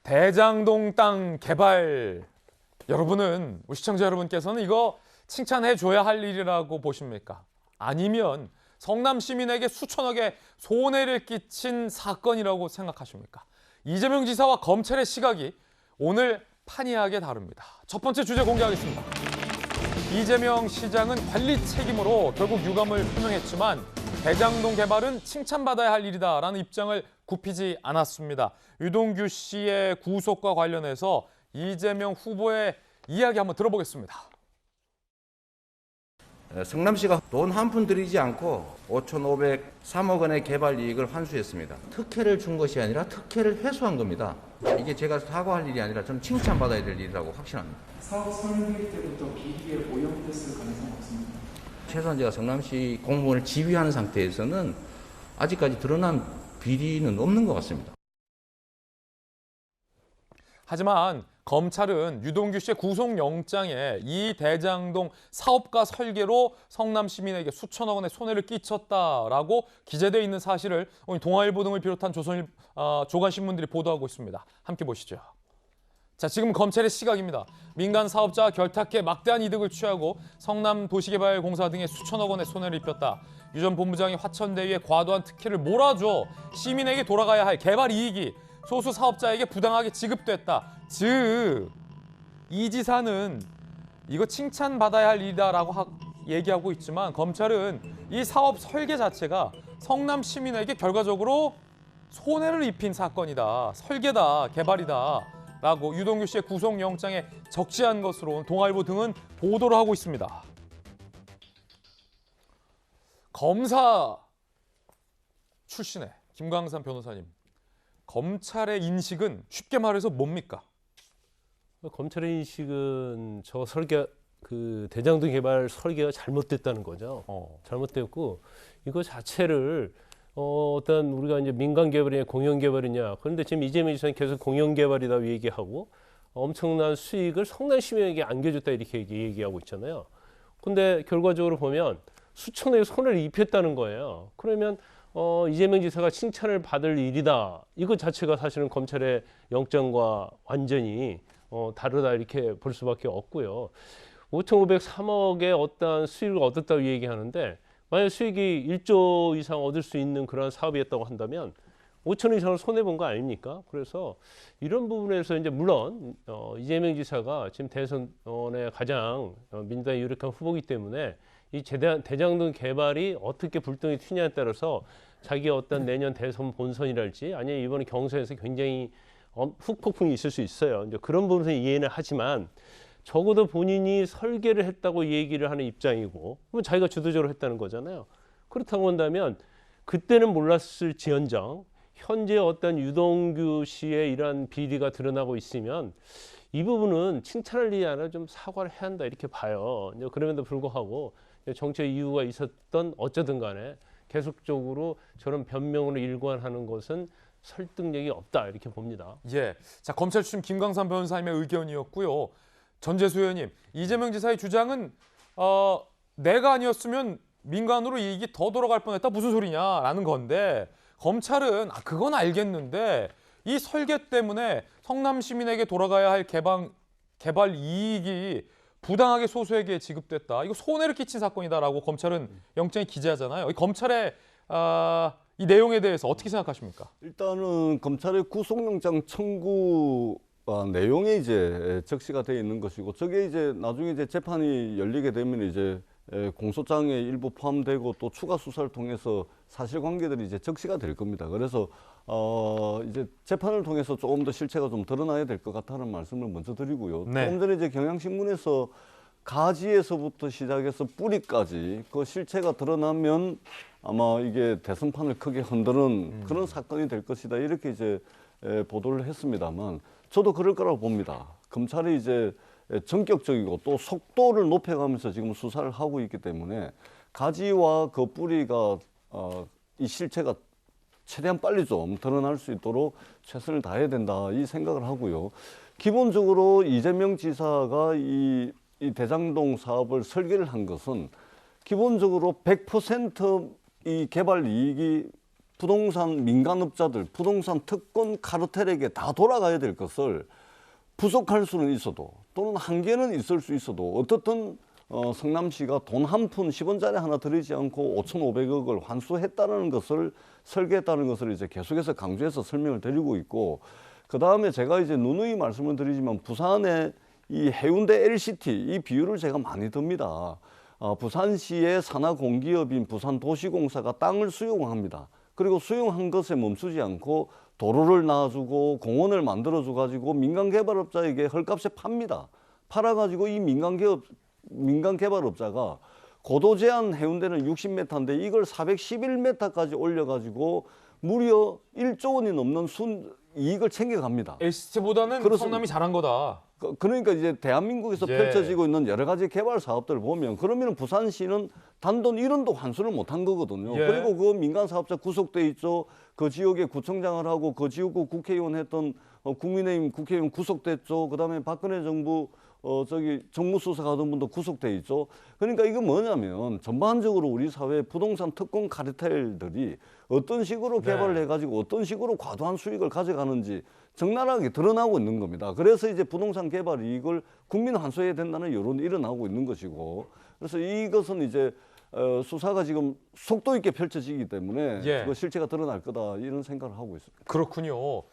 대장동 땅 개발, 여러분은, 우리 시청자 여러분께서는 이거 칭찬해줘야 할 일이라고 보십니까? 아니면 성남 시민에게 수천억의 손해를 끼친 사건이라고 생각하십니까? 이재명 지사와 검찰의 시각이 오늘 판이하게 다릅니다. 첫 번째 주제 공개하겠습니다. 이재명 시장은 관리 책임으로 결국 유감을 표명했지만 대장동 개발은 칭찬받아야 할 일이다라는 입장을 굽히지 않았습니다. 유동규 씨의 구속과 관련해서 이재명 후보의 이야기 한번 들어보겠습니다. 성남시가 돈 한 푼 들이지 않고 5,503억 원의 개발 이익을 환수했습니다. 특혜를 준 것이 아니라 특혜를 회수한 겁니다. 이게 제가 사과할 일이 아니라 저는 칭찬받아야 될 일이라고 확신합니다. 사업 설계 때부터 비리에 오염됐을 가능성이 없습니다. 최소한 제가 성남시 공무원을 지휘하는 상태에서는 아직까지 드러난 비리는 없는 것 같습니다. 하지만 검찰은 유동규 씨의 구속영장에 이 대장동 사업가 설계로 성남 시민에게 수천억 원의 손해를 끼쳤다라고 기재되어 있는 사실을 오늘 동아일보 등을 비롯한 조간신문들이 보도하고 있습니다. 함께 보시죠. 자, 지금 검찰의 시각입니다. 민간 사업자와 결탁해 막대한 이득을 취하고 성남도시개발공사 등의 수천억 원의 손해를 입혔다. 유 전 본부장이 화천대유에 과도한 특혜를 몰아줘 시민에게 돌아가야 할 개발 이익이 소수 사업자에게 부당하게 지급됐다. 즉, 이 지사는 이거 칭찬받아야 할 일이다라고 얘기하고 있지만 검찰은 이 사업 설계 자체가 성남 시민에게 결과적으로 손해를 입힌 사건이다. 설계다, 개발이다. 라고 유동규 씨의 구속영장에 적시한 것으로 동아일보 등은 보도를 하고 있습니다. 검사 출신의 김광삼 변호사님, 검찰의 인식은 쉽게 말해서 뭡니까? 검찰의 인식은 대장동 개발 설계가 잘못됐다는 거죠. 잘못됐고 이거 자체를 어떤 우리가 이제 민간 개발이냐 공영 개발이냐, 그런데 지금 이재명 지사는 계속 공영 개발이다 얘기하고 엄청난 수익을 성남 시민에게 안겨줬다 이렇게 얘기하고 있잖아요. 근데 결과적으로 보면 수천억의 손해를 입혔다는 거예요. 그러면 이재명 지사가 칭찬을 받을 일이다. 이것 자체가 사실은 검찰의 영장과 완전히 다르다 이렇게 볼 수밖에 없고요. 5,503억의 어떤 수익을 얻었다고 얘기하는데 만약 수익이 1조 이상 얻을 수 있는 그런 사업이었다고 한다면 5천억 이상을 손해본 거 아닙니까? 그래서 이런 부분에서 이제 물론 이재명 지사가 지금 대선에 가장 민주당이 유력한 후보이기 때문에 이 대장동 개발이 어떻게 불똥이 튀냐에 따라서 자기 어떤 내년 대선 본선이랄지 아니면 이번에 경선에서 굉장히 후폭풍이 있을 수 있어요. 이제 그런 부분에서 이해는 하지만 적어도 본인이 설계를 했다고 얘기를 하는 입장이고 그러면 자기가 주도적으로 했다는 거잖아요. 그렇다고 한다면 그때는 몰랐을지언정 현재 어떤 유동규 씨의 이러한 비리가 드러나고 있으면 이 부분은 칭찬할 일이 아니라 좀 사과를 해야 한다 이렇게 봐요. 이제 그럼에도 불구하고 정치적 이유가 있었던 어쩌든 간에 계속적으로 저런 변명으로 일관하는 것은 설득력이 없다 이렇게 봅니다. 예, 자, 검찰 출신 김광삼 변호사님의 의견이었고요. 전재수 의원님, 이재명 지사의 주장은 내가 아니었으면 민간으로 이익이 더 돌아갈 뻔했다 무슨 소리냐라는 건데 검찰은 그건 알겠는데 이 설계 때문에 성남 시민에게 돌아가야 할 개발 이익이 부당하게 소수에게 지급됐다. 이거 손해를 끼친 사건이다라고 검찰은 영장에 기재하잖아요. 이 검찰의 이 내용에 대해서 어떻게 생각하십니까? 일단은 검찰의 구속영장 청구 내용에 이제 적시가 되어 있는 것이고 저게 이제 나중에 이제 재판이 열리게 되면 이제 공소장에 일부 포함되고 또 추가 수사를 통해서 사실관계들이 이제 적시가 될 겁니다. 그래서 이제 재판을 통해서 조금 더 실체가 좀 드러나야 될 것 같다는 말씀을 먼저 드리고요. 네. 조금 전에 이제 경향신문에서 가지에서부터 시작해서 뿌리까지 그 실체가 드러나면 아마 이게 대선판을 크게 흔드는 그런 사건이 될 것이다 이렇게 이제 보도를 했습니다만 저도 그럴 거라고 봅니다. 검찰이 이제 전격적이고 또 속도를 높여가면서 지금 수사를 하고 있기 때문에 가지와 그 뿌리가 이 실체가 최대한 빨리 좀 드러날 수 있도록 최선을 다해야 된다 이 생각을 하고요. 기본적으로 이재명 지사가 이 대장동 사업을 설계를 한 것은 기본적으로 100% 이 개발 이익이 부동산 민간업자들, 부동산 특권 카르텔에게 다 돌아가야 될 것을 부족할 수는 있어도 또는 한계는 있을 수 있어도 어떻든 성남시가 돈 한 푼 10원짜리 하나 들이지 않고 5,500억을 환수했다는 것을 설계했다는 것을 이제 계속해서 강조해서 설명을 드리고 있고, 그 다음에 제가 이제 누누이 말씀을 드리지만 부산의 이 해운대 LCT 이 비유를 제가 많이 듭니다. 부산시의 산하공기업인 부산도시공사가 땅을 수용합니다. 그리고 수용한 것에 멈추지 않고 도로를 놔주고 공원을 만들어줘 가지고 민간개발업자에게 헐값에 팝니다. 팔아가지고 이 민간개발업자가 고도 제한 해운대는 60m인데 이걸 411m까지 올려가지고 무려 1조 원이 넘는 이익을 챙겨갑니다. LCT보다는 그렇습니다. 성남이 잘한 거다. 그러니까 이제 대한민국에서 예. 펼쳐지고 있는 여러 가지 개발 사업들을 보면 그러면 부산시는 단돈 1원도 환수를 못한 거거든요. 예. 그리고 그 민간 사업자 구속돼 있죠. 그 지역에 구청장을 하고 그 지역구 국회의원 했던 국민의힘 국회의원 구속됐죠. 그다음에 박근혜 정부 정무수석 하던 분도 구속돼 있죠. 그러니까 이거 뭐냐면 전반적으로 우리 사회 부동산 특권 카르텔들이 어떤 식으로 개발을 해가지고 어떤 식으로 과도한 수익을 가져가는지 적나라하게 드러나고 있는 겁니다. 그래서 이제 부동산 개발 이익을 국민 환수해야 된다는 여론이 일어나고 있는 것이고, 그래서 이것은 이제 수사가 지금 속도 있게 펼쳐지기 때문에 예. 그 실체가 드러날 거다 이런 생각을 하고 있습니다. 그렇군요.